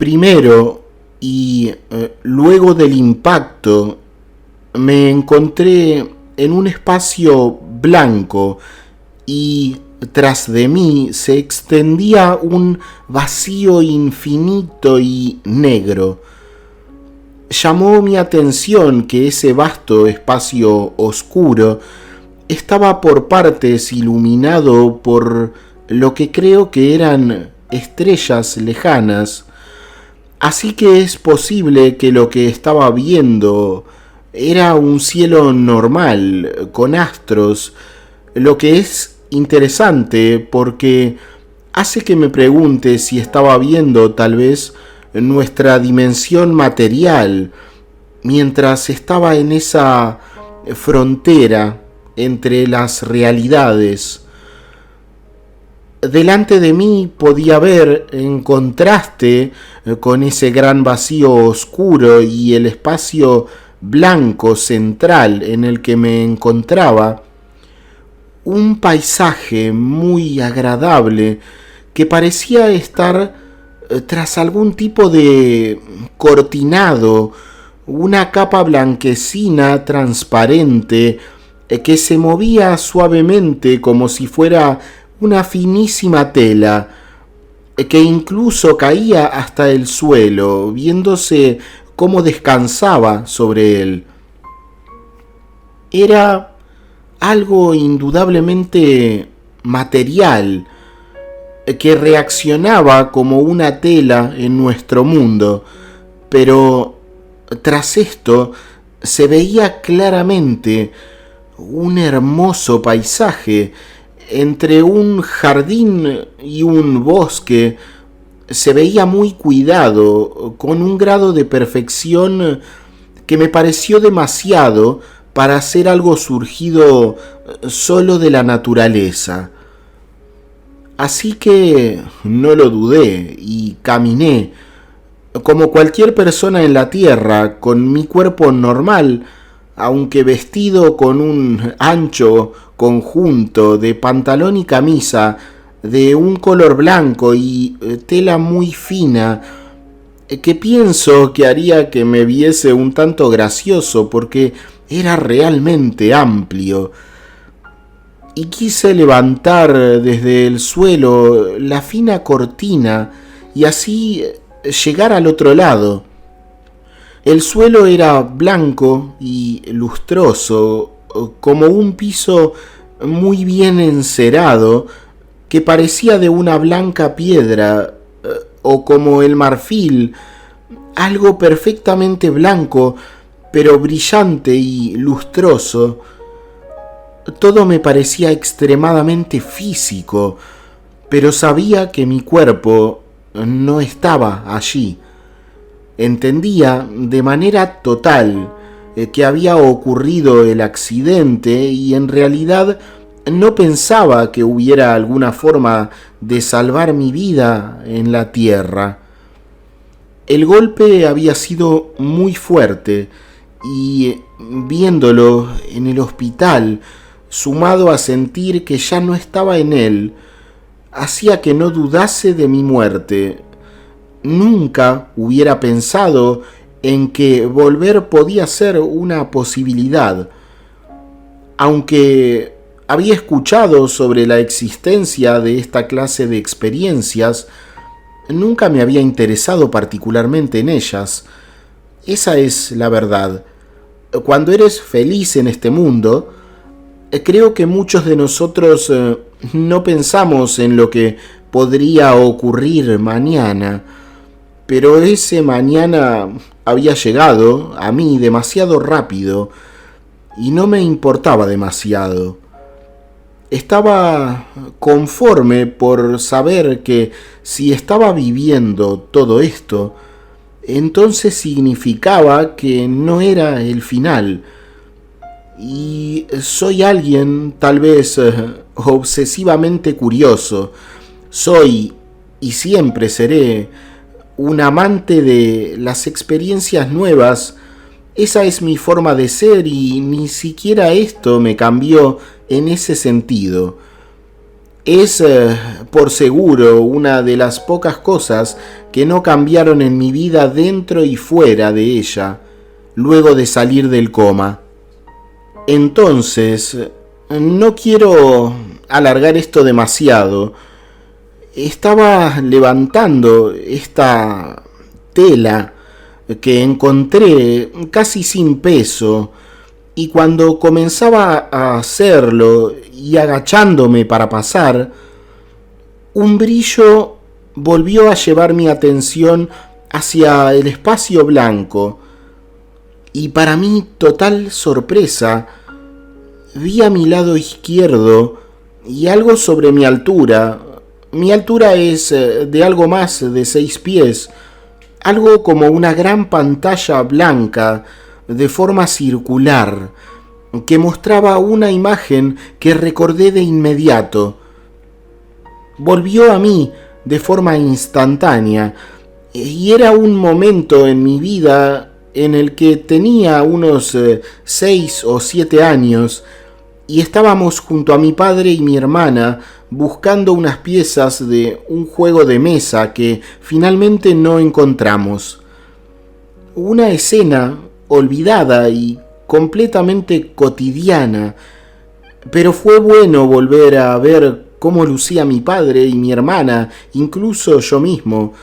Primero y luego del impacto me encontré en un espacio blanco y tras de mí se extendía un vacío infinito y negro. Llamó mi atención que ese vasto espacio oscuro estaba por partes iluminado por lo que creo que eran estrellas lejanas, así que es posible que lo que estaba viendo era un cielo normal, con astros, lo que es interesante porque hace que me pregunte si estaba viendo tal vez nuestra dimensión material mientras estaba en esa frontera entre las realidades. Delante de mí podía ver, en contraste con ese gran vacío oscuro y el espacio blanco central en el que me encontraba, un paisaje muy agradable que parecía estar tras algún tipo de cortinado, una capa blanquecina transparente que se movía suavemente como si fuera una finísima tela, que incluso caía hasta el suelo, viéndose cómo descansaba sobre él. Era algo indudablemente material, que reaccionaba como una tela en nuestro mundo, pero tras esto se veía claramente un hermoso paisaje entre un jardín y un bosque. Se veía muy cuidado, con un grado de perfección que me pareció demasiado para ser algo surgido solo de la naturaleza. Así que no lo dudé y caminé, como cualquier persona en la tierra, con mi cuerpo normal, aunque vestido con un ancho conjunto de pantalón y camisa de un color blanco y tela muy fina, que pienso que haría que me viese un tanto gracioso porque era realmente amplio. Y quise levantar desde el suelo la fina cortina y así llegar al otro lado. El suelo era blanco y lustroso, como un piso muy bien encerado que parecía de una blanca piedra, o como el marfil, algo perfectamente blanco, pero brillante y lustroso. Todo me parecía extremadamente físico, pero sabía que mi cuerpo no estaba allí. Entendía de manera total que había ocurrido el accidente y en realidad no pensaba que hubiera alguna forma de salvar mi vida en la tierra. El golpe había sido muy fuerte y viéndolo en el hospital, sumado a sentir que ya no estaba en él, hacía que no dudase de mi muerte. Nunca hubiera pensado en que volver podía ser una posibilidad. Aunque había escuchado sobre la existencia de esta clase de experiencias, nunca me había interesado particularmente en ellas. Esa es la verdad. Cuando eres feliz en este mundo, creo que muchos de nosotros no pensamos en lo que podría ocurrir mañana, pero ese mañana había llegado a mí demasiado rápido y no me importaba demasiado. Estaba conforme por saber que si estaba viviendo todo esto, entonces significaba que no era el final. Y soy alguien tal vez obsesivamente curioso. Soy y siempre seré un amante de las experiencias nuevas. Esa es mi forma de ser y ni siquiera esto me cambió en ese sentido. Es, por seguro, una de las pocas cosas que no cambiaron en mi vida dentro y fuera de ella, luego de salir del coma. Entonces, no quiero alargar esto demasiado. Estaba levantando esta tela que encontré casi sin peso, y cuando comenzaba a hacerlo y agachándome para pasar, un brillo volvió a llevar mi atención hacia el espacio blanco, y para mi total sorpresa vi a mi lado izquierdo y algo sobre mi altura. Mi altura es de algo más de 6 pies, algo como una gran pantalla blanca de forma circular que mostraba una imagen que recordé de inmediato. Volvió a mí de forma instantánea y era un momento en mi vida en el que tenía unos 6 o 7 años y estábamos junto a mi padre y mi hermana buscando unas piezas de un juego de mesa que finalmente no encontramos. Una escena olvidada y completamente cotidiana, pero fue bueno volver a ver cómo lucía mi padre y mi hermana, incluso yo mismo,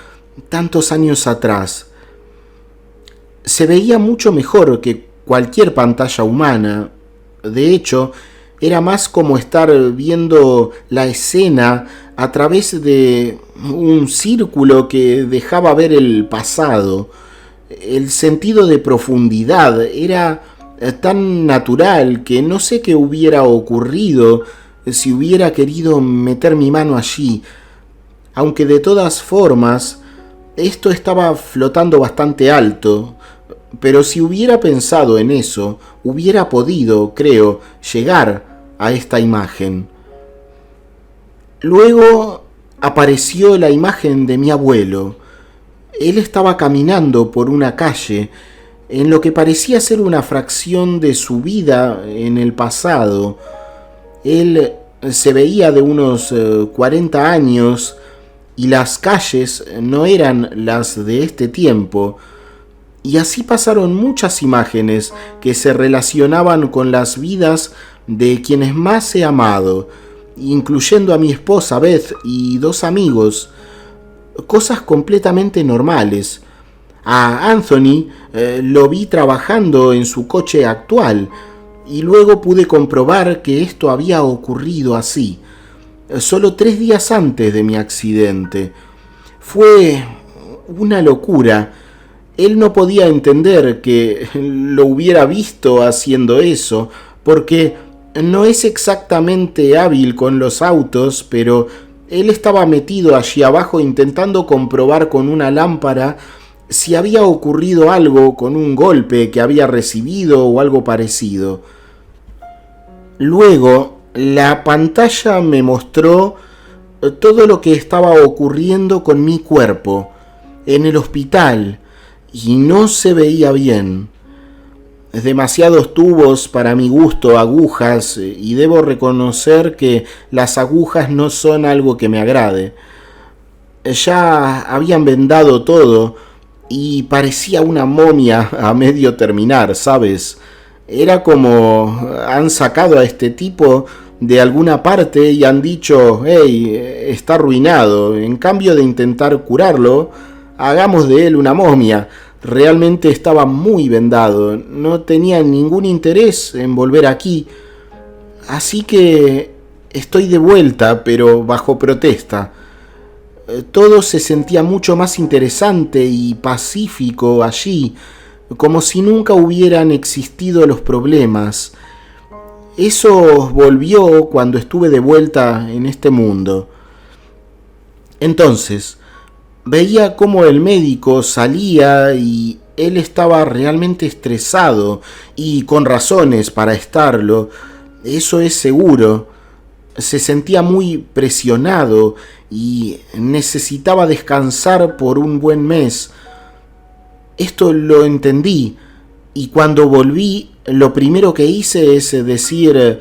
tantos años atrás. Se veía mucho mejor que cualquier pantalla humana. De hecho, era más como estar viendo la escena a través de un círculo que dejaba ver el pasado. El sentido de profundidad era tan natural que no sé qué hubiera ocurrido si hubiera querido meter mi mano allí, aunque de todas formas esto estaba flotando bastante alto. Pero si hubiera pensado en eso, hubiera podido, creo, llegar a esta imagen. Luego apareció la imagen de mi abuelo. Él estaba caminando por una calle en lo que parecía ser una fracción de su vida en el pasado. Él se veía de unos 40 años y las calles no eran las de este tiempo. Y así pasaron muchas imágenes que se relacionaban con las vidas de quienes más he amado, incluyendo a mi esposa Beth y 2 amigos. Cosas completamente normales. A Anthony lo vi trabajando en su coche actual y luego pude comprobar que esto había ocurrido así, solo 3 días antes de mi accidente. Fue una locura. Él no podía entender que lo hubiera visto haciendo eso, porque no es exactamente hábil con los autos, pero él estaba metido allí abajo intentando comprobar con una lámpara si había ocurrido algo con un golpe que había recibido o algo parecido. Luego, la pantalla me mostró todo lo que estaba ocurriendo con mi cuerpo en el hospital y no se veía bien. Demasiados tubos para mi gusto, agujas, y debo reconocer que las agujas no son algo que me agrade. Ya habían vendado todo y parecía una momia a medio terminar, ¿sabes? Era como han sacado a este tipo de alguna parte y han dicho, hey, está arruinado. En cambio de intentar curarlo, hagamos de él una momia. Realmente estaba muy vendado, no tenía ningún interés en volver aquí. Así que estoy de vuelta, pero bajo protesta. Todo se sentía mucho más interesante y pacífico allí, como si nunca hubieran existido los problemas. Eso volvió cuando estuve de vuelta en este mundo. Entonces, veía cómo el médico salía y él estaba realmente estresado, y con razones para estarlo, eso es seguro. Se sentía muy presionado y necesitaba descansar por un buen mes. Esto lo entendí, y cuando volví, lo primero que hice es decir,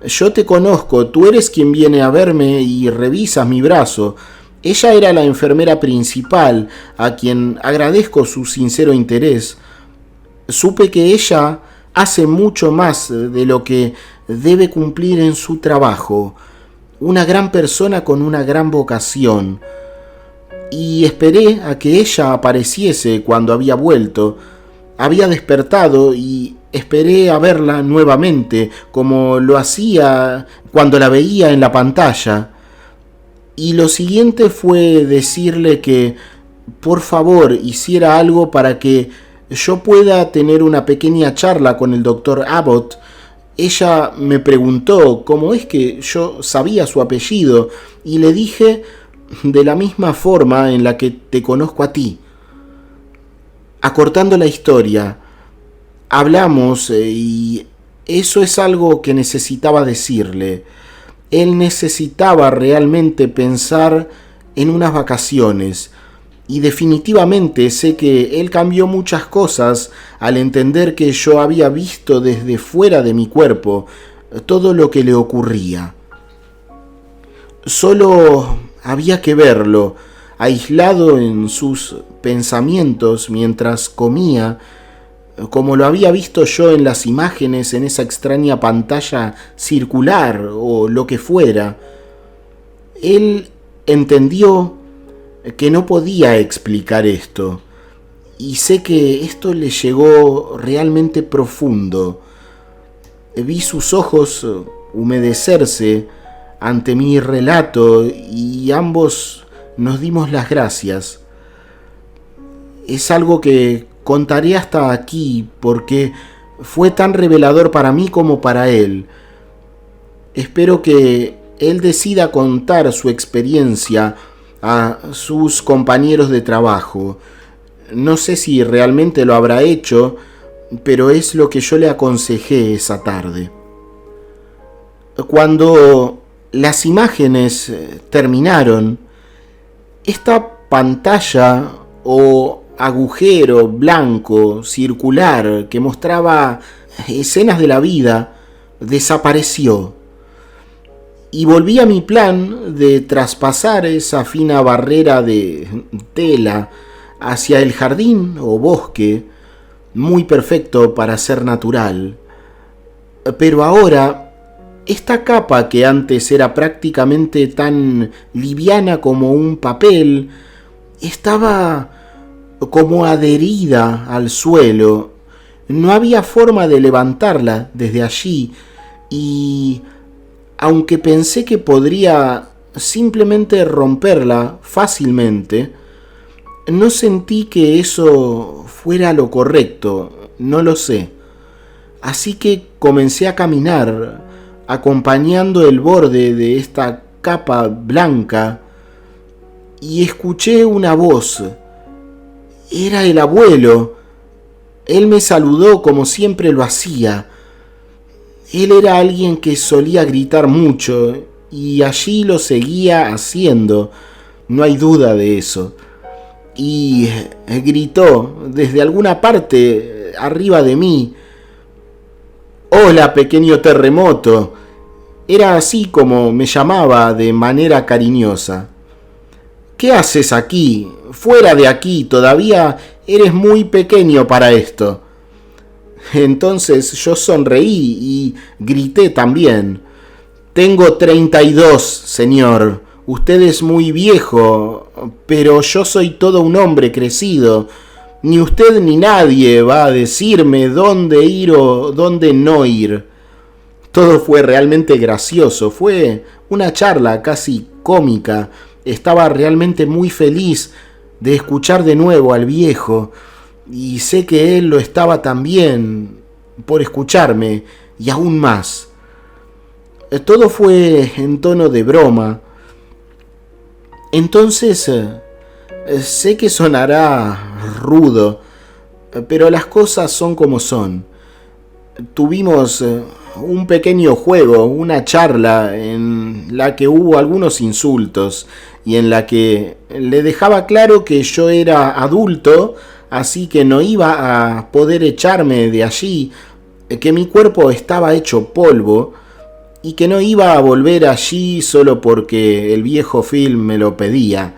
Yo te conozco, tú eres quien viene a verme y revisas mi brazo. Ella era la enfermera principal, a quien agradezco su sincero interés. Supe que ella hace mucho más de lo que debe cumplir en su trabajo. Una gran persona con una gran vocación. Y esperé a que ella apareciese cuando había vuelto. Había despertado y esperé a verla nuevamente, como lo hacía cuando la veía en la pantalla. Y lo siguiente fue decirle que, por favor, hiciera algo para que yo pueda tener una pequeña charla con el doctor Abbott. Ella me preguntó cómo es que yo sabía su apellido y le dije de la misma forma en la que te conozco a ti. Acortando la historia, hablamos y eso es algo que necesitaba decirle. Él necesitaba realmente pensar en unas vacaciones y definitivamente sé que él cambió muchas cosas al entender que yo había visto desde fuera de mi cuerpo todo lo que le ocurría. Solo había que verlo, aislado en sus pensamientos mientras comía, como lo había visto yo en las imágenes en esa extraña pantalla circular o lo que fuera. Él entendió que no podía explicar esto, y sé que esto le llegó realmente profundo. Vi sus ojos humedecerse ante mi relato y ambos nos dimos las gracias. Es algo que contaré hasta aquí porque fue tan revelador para mí como para él. Espero que él decida contar su experiencia a sus compañeros de trabajo. No sé si realmente lo habrá hecho, pero es lo que yo le aconsejé esa tarde. Cuando las imágenes terminaron, esta pantalla o agujero blanco circular que mostraba escenas de la vida desapareció. Y volví a mi plan de traspasar esa fina barrera de tela hacia el jardín o bosque, muy perfecto para ser natural. Pero ahora, esta capa que antes era prácticamente tan liviana como un papel, estaba como adherida al suelo. No había forma de levantarla desde allí y aunque pensé que podría simplemente romperla fácilmente, no sentí que eso fuera lo correcto, no lo sé. Así que comencé a caminar, acompañando el borde de esta capa blanca, y escuché una voz. Era el abuelo. Él me saludó como siempre lo hacía. Él era alguien que solía gritar mucho, y allí lo seguía haciendo, no hay duda de eso. Y gritó desde alguna parte arriba de mí: «Hola, pequeño terremoto». Era así como me llamaba de manera cariñosa. «¿Qué haces aquí? Fuera de aquí, todavía eres muy pequeño para esto». Entonces yo sonreí y grité también: «Tengo 32, señor. Usted es muy viejo, pero yo soy todo un hombre crecido. Ni usted ni nadie va a decirme dónde ir o dónde no ir». Todo fue realmente gracioso, fue una charla casi cómica. Estaba realmente muy feliz de escuchar de nuevo al viejo, y sé que él lo estaba también por escucharme, y aún más. Todo fue en tono de broma. Entonces, sé que sonará rudo, pero las cosas son como son. Tuvimos un pequeño juego, una charla en la que hubo algunos insultos y en la que le dejaba claro que yo era adulto, así que no iba a poder echarme de allí, que mi cuerpo estaba hecho polvo y que no iba a volver allí solo porque el viejo Phil me lo pedía.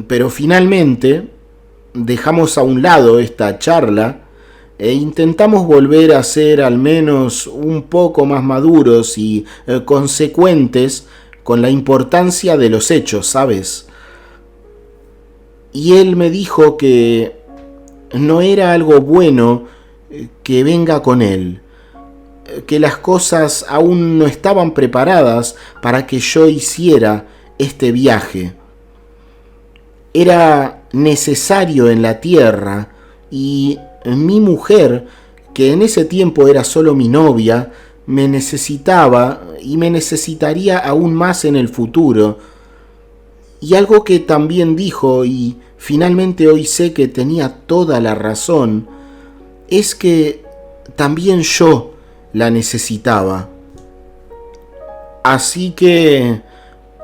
Pero finalmente dejamos a un lado esta charla e intentamos volver a ser al menos un poco más maduros y consecuentes con la importancia de los hechos, ¿sabes? Y él me dijo que no era algo bueno que venga con él, que las cosas aún no estaban preparadas para que yo hiciera este viaje. Era necesario en la tierra y mi mujer, que en ese tiempo era solo mi novia, me necesitaba y me necesitaría aún más en el futuro. Y algo que también dijo, y finalmente hoy sé que tenía toda la razón, es que también yo la necesitaba. Así que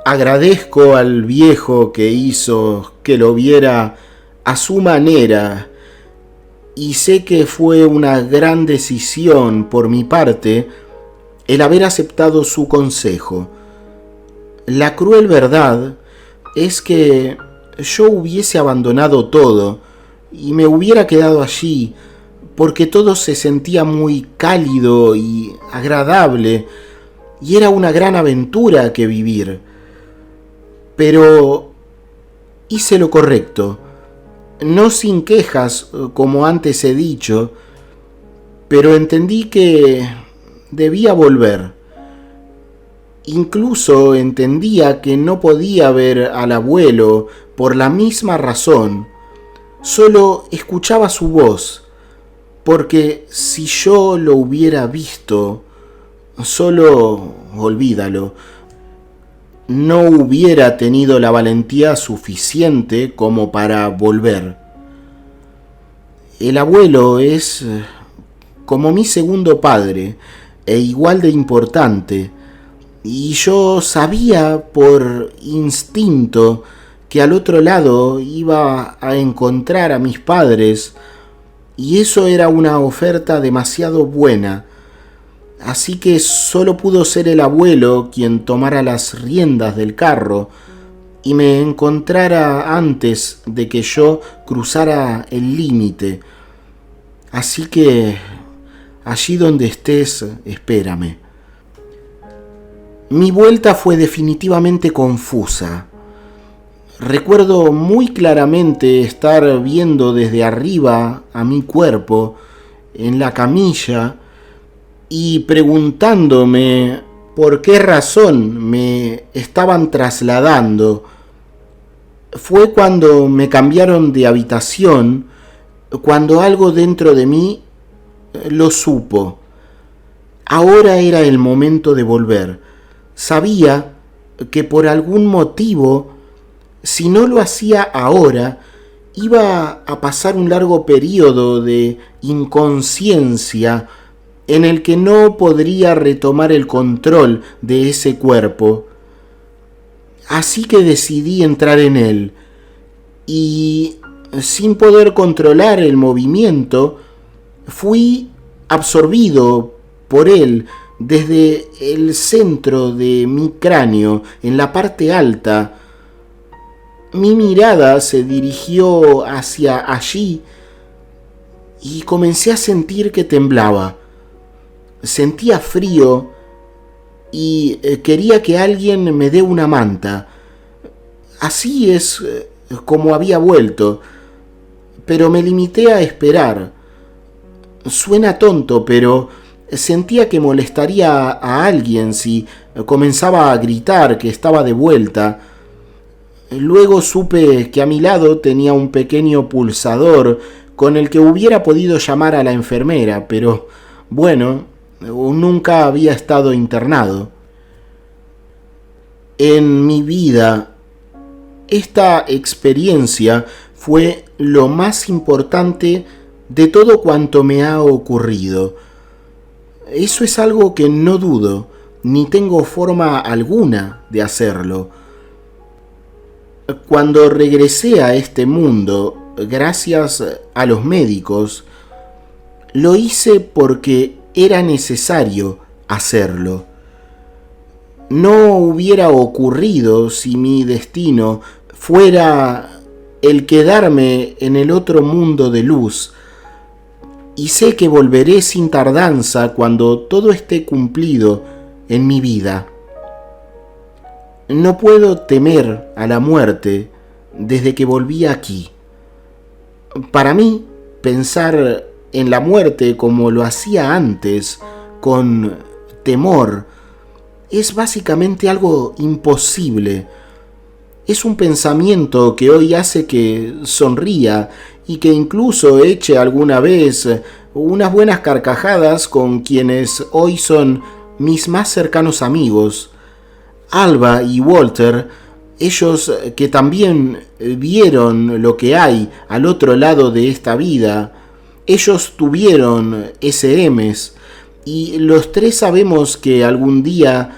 agradezco al viejo que hizo que lo viera a su manera, y sé que fue una gran decisión por mi parte el haber aceptado su consejo. La cruel verdad es que yo hubiese abandonado todo y me hubiera quedado allí porque todo se sentía muy cálido y agradable y era una gran aventura que vivir. Pero hice lo correcto, no sin quejas como antes he dicho, pero entendí que debía volver. Incluso entendía que no podía ver al abuelo por la misma razón, solo escuchaba su voz, porque si yo lo hubiera visto, solo olvídalo, no hubiera tenido la valentía suficiente como para volver. El abuelo es como mi segundo padre, e igual de importante, y yo sabía por instinto que al otro lado iba a encontrar a mis padres, y eso era una oferta demasiado buena. Así que solo pudo ser el abuelo quien tomara las riendas del carro y me encontrara antes de que yo cruzara el límite. Así que allí donde estés, espérame. Mi vuelta fue definitivamente confusa. Recuerdo muy claramente estar viendo desde arriba a mi cuerpo en la camilla y preguntándome por qué razón me estaban trasladando. Fue cuando me cambiaron de habitación, cuando algo dentro de mí lo supo. Ahora era el momento de volver. Sabía que por algún motivo, si no lo hacía ahora, iba a pasar un largo periodo de inconsciencia en el que no podría retomar el control de ese cuerpo. Así que decidí entrar en él, y sin poder controlar el movimiento, fui absorbido por él desde el centro de mi cráneo, en la parte alta. Mi mirada se dirigió hacia allí y comencé a sentir que temblaba. Sentía frío y quería que alguien me dé una manta. Así es como había vuelto, pero me limité a esperar. Suena tonto, pero sentía que molestaría a alguien si comenzaba a gritar que estaba de vuelta. Luego supe que a mi lado tenía un pequeño pulsador con el que hubiera podido llamar a la enfermera, pero bueno, nunca había estado internado. En mi vida, esta experiencia fue lo más importante de todo cuanto me ha ocurrido. Eso es algo que no dudo, ni tengo forma alguna de hacerlo. Cuando regresé a este mundo, gracias a los médicos, lo hice porque era necesario hacerlo. no hubiera ocurrido si mi destino fuera el quedarme en el otro mundo de luz, y sé que volveré sin tardanza cuando todo esté cumplido en mi vida. No puedo temer a la muerte desde que volví aquí. Para mí, pensar en la muerte como lo hacía antes, con temor, es básicamente algo imposible. Es un pensamiento que hoy hace que sonría y que incluso eche alguna vez unas buenas carcajadas con quienes hoy son mis más cercanos amigos. Alba y Walter, ellos que también vieron lo que hay al otro lado de esta vida, ellos tuvieron SMs y los tres sabemos que algún día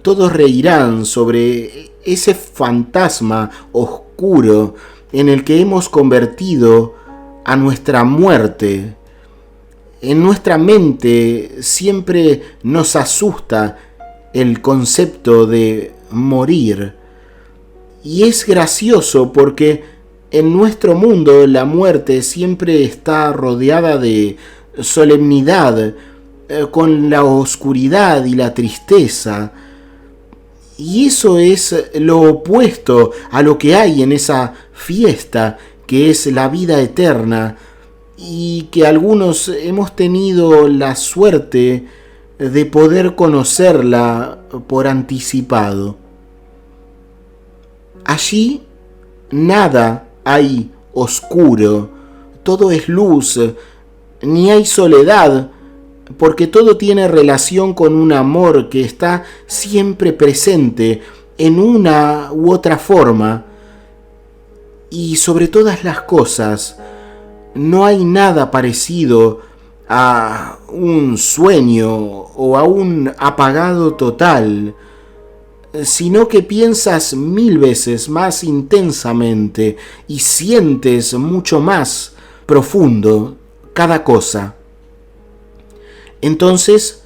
todos reirán sobre ese fantasma oscuro en el que hemos convertido a nuestra muerte. En nuestra mente siempre nos asusta el concepto de morir. Y es gracioso porque en nuestro mundo la muerte siempre está rodeada de solemnidad, con la oscuridad y la tristeza. Y eso es lo opuesto a lo que hay en esa fiesta que es la vida eterna y que algunos hemos tenido la suerte de poder conocerla por anticipado. Allí nada hay oscuro, todo es luz, ni hay soledad, porque todo tiene relación con un amor que está siempre presente en una u otra forma. Y sobre todas las cosas, no hay nada parecido a un sueño o a un apagado total, sino que piensas 1000 veces más intensamente y sientes mucho más profundo cada cosa. Entonces,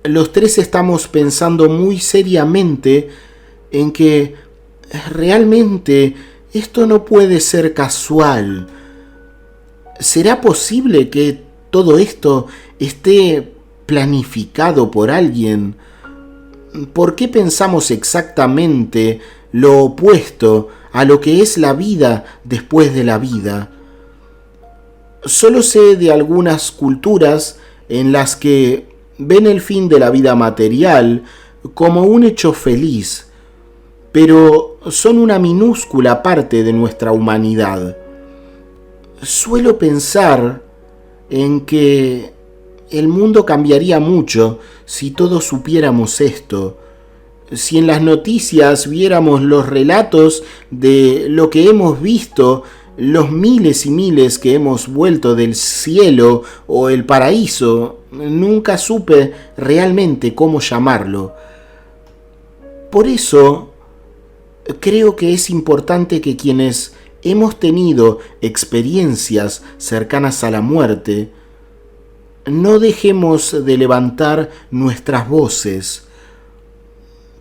los tres estamos pensando muy seriamente en que realmente esto no puede ser casual. ¿Será posible que todo esto esté planificado por alguien? ¿Por qué pensamos exactamente lo opuesto a lo que es la vida después de la vida? Solo sé de algunas culturas en las que ven el fin de la vida material como un hecho feliz, pero son una minúscula parte de nuestra humanidad. Suelo pensar en que el mundo cambiaría mucho si todos supiéramos esto, si en las noticias viéramos los relatos de lo que hemos visto, los miles y miles que hemos vuelto del cielo o el paraíso. Nunca supe realmente cómo llamarlo. Por eso creo que es importante que quienes hemos tenido experiencias cercanas a la muerte, no dejemos de levantar nuestras voces,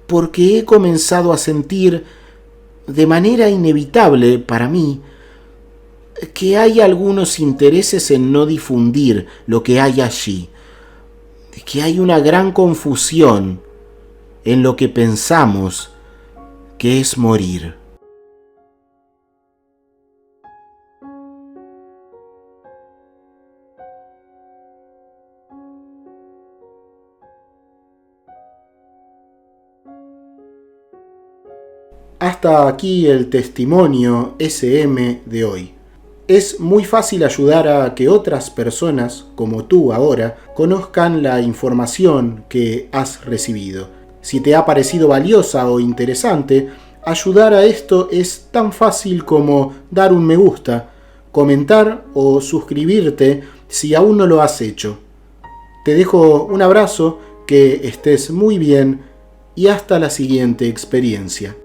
porque he comenzado a sentir de manera inevitable para mí que hay algunos intereses en no difundir lo que hay allí, que hay una gran confusión en lo que pensamos que es morir. Hasta aquí el testimonio SM de hoy. Es muy fácil ayudar a que otras personas, como tú ahora, conozcan la información que has recibido. Si te ha parecido valiosa o interesante, ayudar a esto es tan fácil como dar un me gusta, comentar o suscribirte si aún no lo has hecho. Te dejo un abrazo, que estés muy bien y hasta la siguiente experiencia.